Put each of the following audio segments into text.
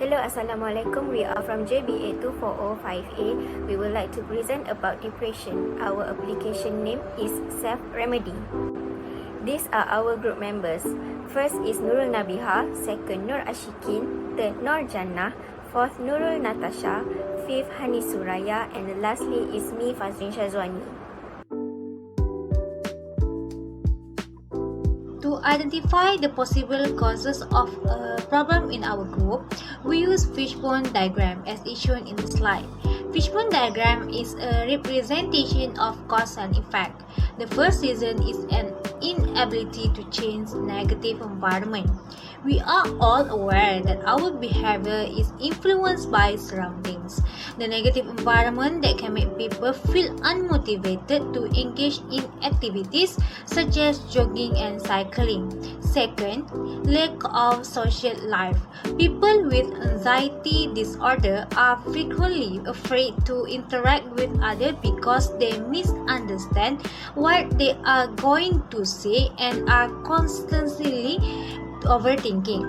Hello, Assalamualaikum. We are from JBA24058A. We would like to present about depression. Our application name is Self Remedy. These are our group members. First is NURUL NABIHAH, second ASHIKIN, third NORJANNAH, fourth NURUL NATASHA, fifth HANIS SURAYA, and lastly is me, FAZRIN SHAZWANI. To identify the possible causes of a problem in our group, we use fishbone diagram as is shown in the slide. Fishbone diagram is a representation of cause and effect. The first reason is an inability to change negative environment. We are all aware that our behavior is influenced by surroundings. The negative environment that can make people feel unmotivated to engage in activities such as jogging and cycling. Second, lack of social life. People with anxiety disorder are frequently afraid to interact with others because they misunderstand what they are going to say and are constantly overthinking.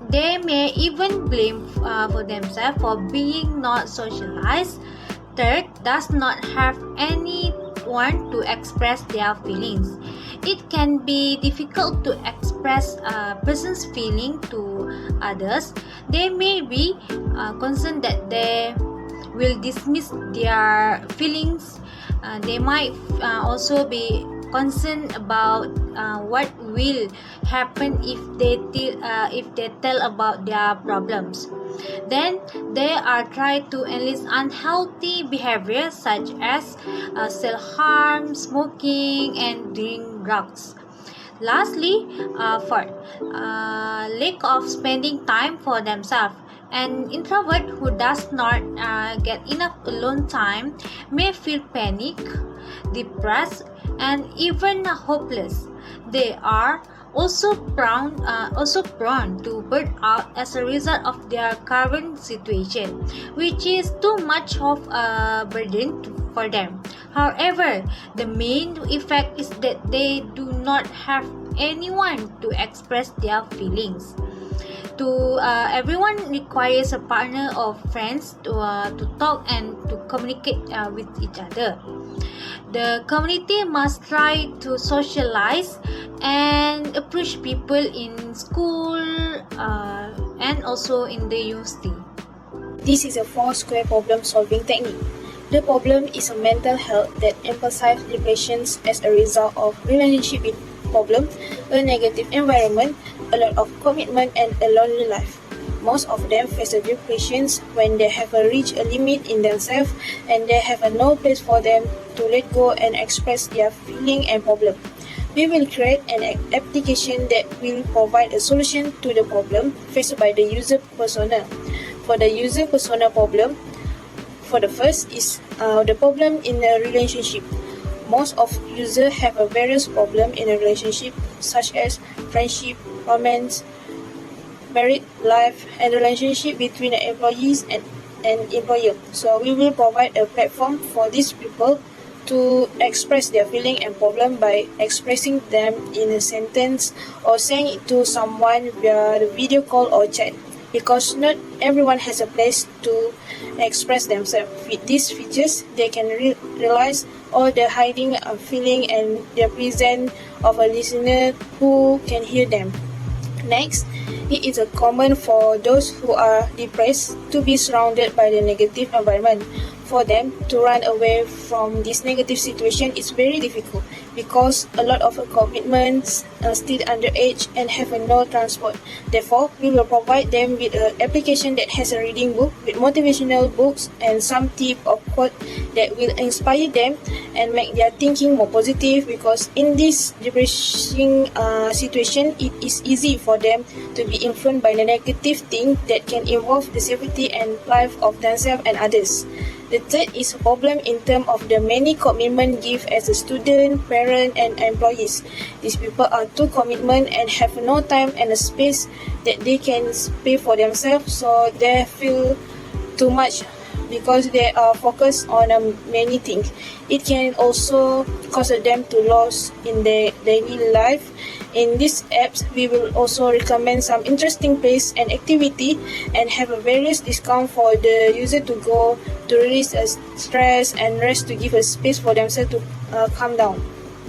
They may even blame for themselves for being not socialized. Third, does not have anyone to express their feelings. It can be difficult to express a person's feeling to others. They may be concerned that they will dismiss their feelings. They might also be concerned about what will happen if they tell about their problems. Then they are trying to enlist unhealthy behaviors such as self-harm, smoking, and doing drugs. Lastly, fourth, lack of spending time for themselves. An introvert who does not get enough alone time may feel panic, depressed, and even hopeless. They are also prone to burn out as a result of their current situation, which is too much of a burden for them. However, the main effect is that they do not have anyone to express their feelings. Everyone requires a partner or friends to talk and to communicate with each other. The community must try to socialize and approach people in school and also in the university. This is a 4-square problem-solving technique. The problem is a mental health that emphasizes depression as a result of relationship problem, a negative environment, a lot of commitment, and a lonely life. Most of them face a depression when they have reached a limit in themselves and they have no place for them to let go and express their feeling and problem. We will create an application that will provide a solution to the problem faced by the user persona. For the user persona problem, for the first is the problem in a relationship. Most of users have a various problem in a relationship such as friendship, romance, married life, and relationship between the employees and employer. So we will provide a platform for these people to express their feeling and problem by expressing them in a sentence or saying it to someone via the video call or chat. Because not everyone has a place to express themselves. With these features, they can realize all the hiding feeling and the presence of a listener who can hear them. Next, it is common for those who are depressed to be surrounded by the negative environment. For them to run away from this negative situation is very difficult because a lot of commitments are still underage and have no transport. Therefore, we will provide them with an application that has a reading book with motivational books and some tip of quote that will inspire them and make their thinking more positive, because in this depressing situation, it is easy for them to be influenced by the negative thing that can involve the safety and life of themselves and others. The third is a problem in terms of the many commitment given as a student, parent, and employees. These people are too commitment and have no time and a space that they can pay for themselves, so they feel too much because they are focused on many things. It can also cause them to lose in their daily life In these apps, we will also recommend some interesting place and activity and have a various discount for the user to go to release stress and rest, to give a space for themselves to calm down.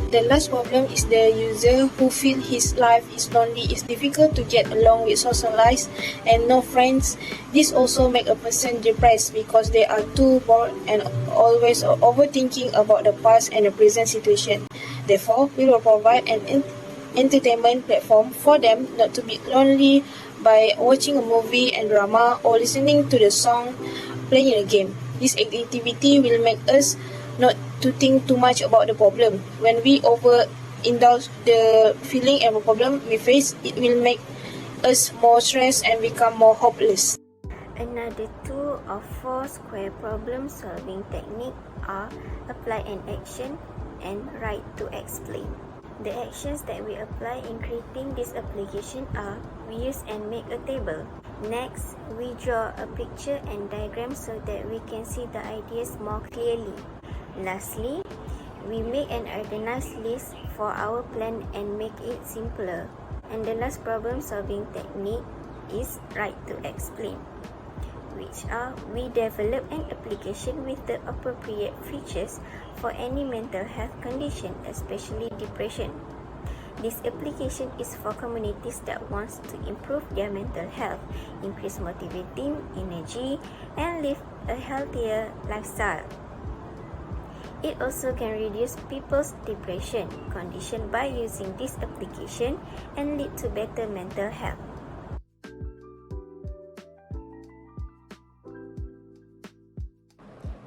The last problem is the user who feel his life is lonely. It's difficult to get along with socialize and no friends. This also make a person depressed because they are too bored and always overthinking about the past and the present situation. Therefore, we will provide an entertainment platform for them not to be lonely by watching a movie and drama or listening to the song, playing a game. This activity will make us not to think too much about the problem. When we overindulge the feeling and the problem we face, it will make us more stressed and become more hopeless. Another 2 of 4 square problem solving technique are apply an action and write to explain. The actions that we apply in creating this application are: we use and make a table. Next, we draw a picture and diagram so that we can see the ideas more clearly. Lastly, we make an organized list for our plan and make it simpler. And the last problem solving technique is write to explain, which are we develop an application with the appropriate features for any mental health condition, especially depression. This application is for communities that wants to improve their mental health, increase motivating energy, and live a healthier lifestyle. It also can reduce people's depression condition by using this application and lead to better mental health.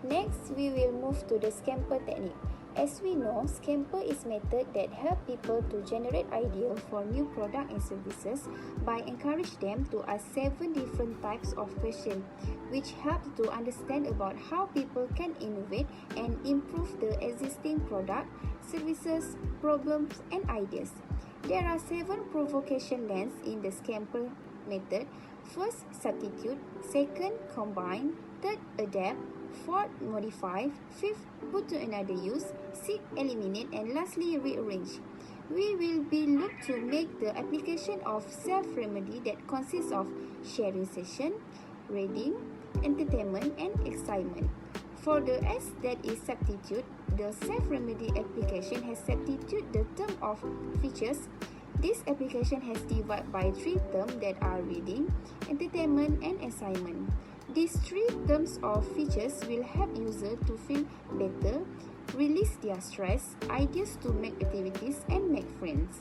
Next, we will move to the scamper technique. As we know, scamper is method that help people to generate ideas for new product and services by encourage them to ask 7 different types of questions, which help to understand about how people can innovate and improve the existing product, services, problems, and ideas. There are 7 provocation lengths in the scamper method. First, substitute. Second, combine. Third, adapt. Fourth, modify. Fifth, put to another use. Sixth, eliminate. And lastly, rearrange. We will be look to make the application of self-remedy that consists of sharing session, reading, entertainment, and excitement. For the S that is substitute, the self-remedy application has substitute the term of features. This application has divided by 3 terms that are reading, entertainment, and assignment. These 3 terms of features will help user to feel better, release their stress, ideas to make activities, and make friends.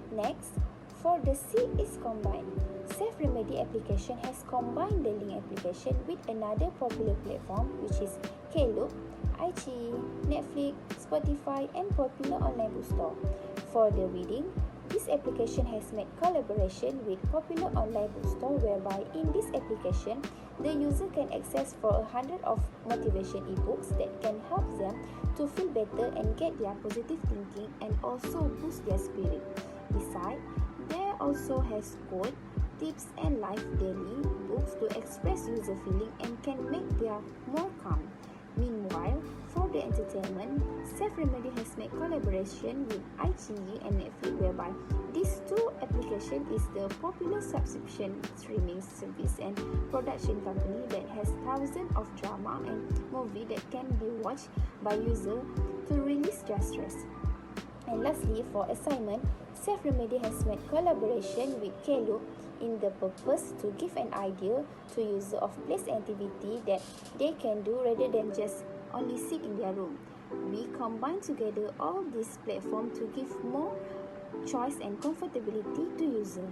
Next, for the C is combine. Self-remedy application has combined the link application with another popular platform, which is Klook, iQIYI, Netflix, Spotify, and popular online bookstore. For the reading, this application has made collaboration with popular online bookstore, whereby in this application, the user can access for 100 of motivation ebooks that can help them to feel better and get their positive thinking and also boost their spirit. Besides, there also has quote, tips, and life daily books to express user feeling and can make them more calm. Meanwhile, for the entertainment, Self-Remedy has made collaboration with iQIYI and Netflix, whereby these 2 applications is the popular subscription streaming service and production company that has thousands of drama and movie that can be watched by user to release their stress. And lastly, for assignment, Self-Remedy has made collaboration with Klook in the purpose to give an idea to user of place activity that they can do rather than just only sit in their room. We combine together all these platforms to give more choice and comfortability to user.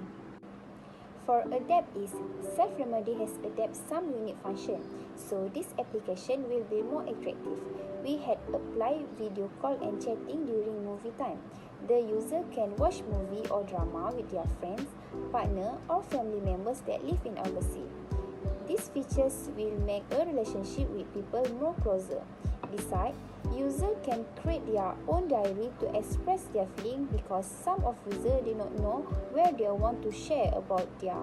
For adapt is, Self-Remedy has adapt some unique function, so this application will be more attractive. We had applied video call and chatting during movie time. The user can watch movie or drama with their friends, partner, or family members that live in overseas. These features will make a relationship with people more closer. Besides, user can create their own diary to express their feeling because some of users do not know where they want to share about their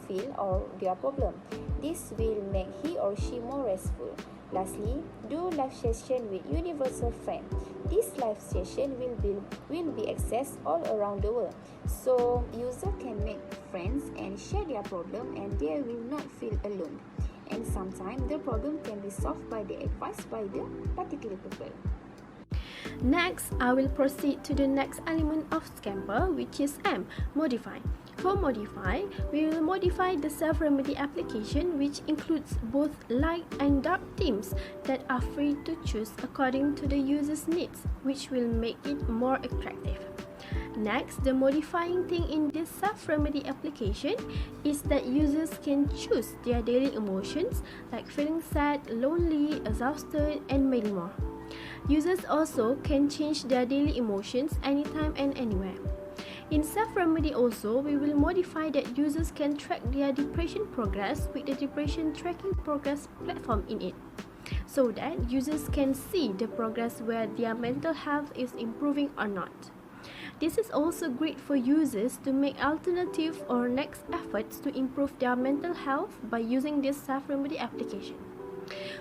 feel or their problem. This will make he or she more restful. Lastly, do live session with universal friend. This live session will be accessed all around the world, so user can make friends and share their problem, and they will not feel alone. And sometimes the problem can be solved by the advice by the particular people. Next, I will proceed to the next element of Scamper, which is M, modify. For modify, we will modify the self-remedy application, which includes both light and dark themes that are free to choose according to the user's needs, which will make it more attractive. Next, the modifying thing in this self-remedy application is that users can choose their daily emotions like feeling sad, lonely, exhausted, and many more. Users also can change their daily emotions anytime and anywhere. In self-remedy also, we will modify that users can track their depression progress with the depression tracking progress platform in it, so that users can see the progress where their mental health is improving or not. This is also great for users to make alternative or next efforts to improve their mental health by using this self-remedy application.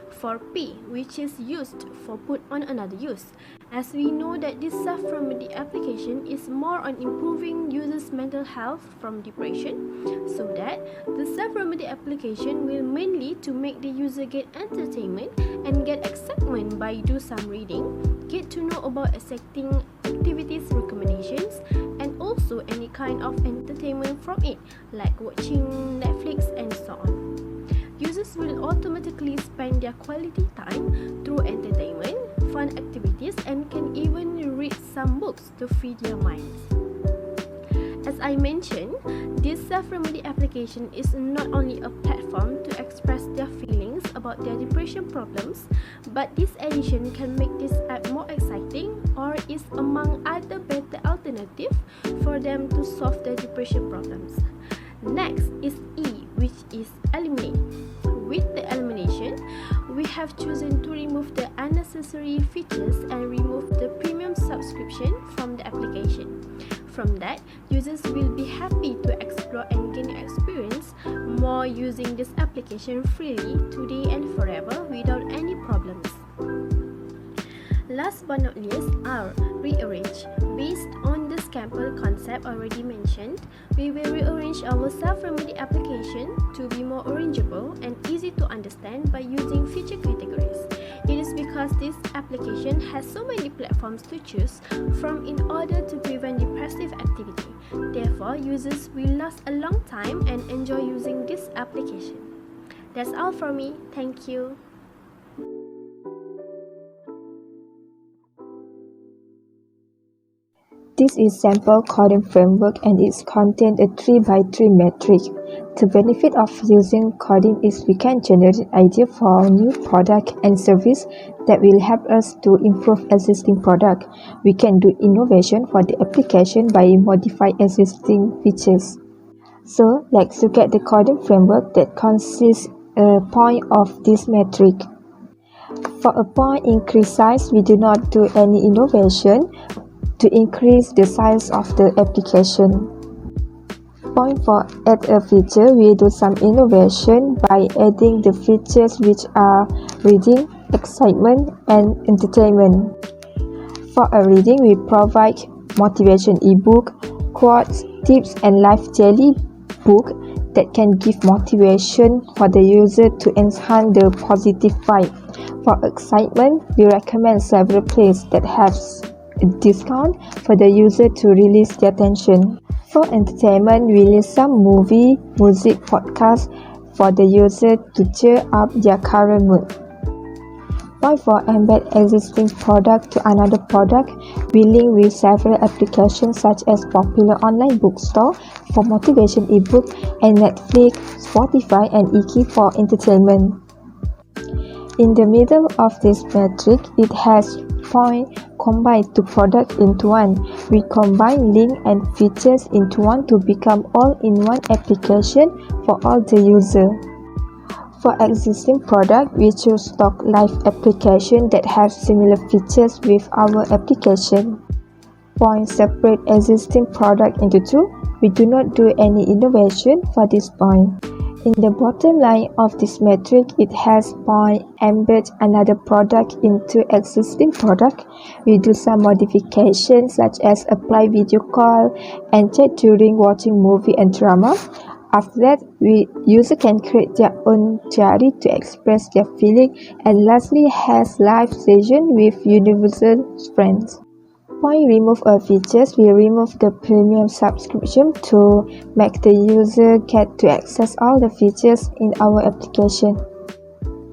For P, which is used for put on another use, as we know that this self-remedy application is more on improving users' mental health from depression, so that the self-remedy application will mainly to make the user get entertainment and get excitement by do some reading, get to know about accepting activities recommendations, and also any kind of entertainment from it, like watching Netflix and so on. Users will automatically spend their quality time through entertainment, fun activities, and can even read some books to feed their minds. As I mentioned, this self-remedy application is not only a platform to express their feelings about their depression problems, but this addition can make this app more exciting or is among other better alternatives for them to solve their depression problems. Next is E, which is eliminate. With the elimination, we have chosen to remove the unnecessary features and remove the premium subscription from the application. From that, users will be happy to explore and gain experience more using this application freely today and forever without any problems. Last but not least, R, rearrange. Based on the Scamper concept already mentioned, we will rearrange our self-remedy application to be more arrangeable and easy to understand by using feature categories. It is because this application has so many platforms to choose from in order to prevent depressive activity. Therefore, users will last a long time and enjoy using this application. That's all from me. Thank you. This is sample coding framework and it contains a 3x3 matrix. The benefit of using coding is we can generate ideas for new product and service that will help us to improve existing product. We can do innovation for the application by modifying existing features. So let's look at the coding framework that consists a point of this matrix. For a point increase size, we do not do any innovation to increase the size of the application. Point for add a feature, we do some innovation by adding the features which are reading, excitement, and entertainment. For a reading, we provide motivation ebook, quotes, tips, and life daily book that can give motivation for the user to enhance the positive vibe. For excitement, we recommend several plays that have a discount for the user to release their tension. For entertainment, we list some movie, music, podcast for the user to cheer up their current mood. Point for embed existing product to another product, we link with several applications such as popular online bookstore for motivation ebook and Netflix, Spotify, and Iki for entertainment. In the middle of this matrix, it has point combine two products into one. We combine link and features into one to become all-in-one application for all the user. For existing product, we choose stock live application that have similar features with our application. Point separate existing product into two. We do not do any innovation for this point. In the bottom line of this metric, it has point embed another product into existing product. We do some modifications such as apply video call and chat during watching movie and drama. After that, user can create their own diary to express their feeling, and lastly has live session with universal friends. Point remove features, we remove the premium subscription to make the user get to access all the features in our application.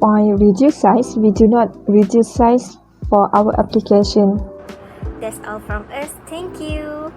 Point reduce size, we do not reduce size for our application. That's all from us. Thank you.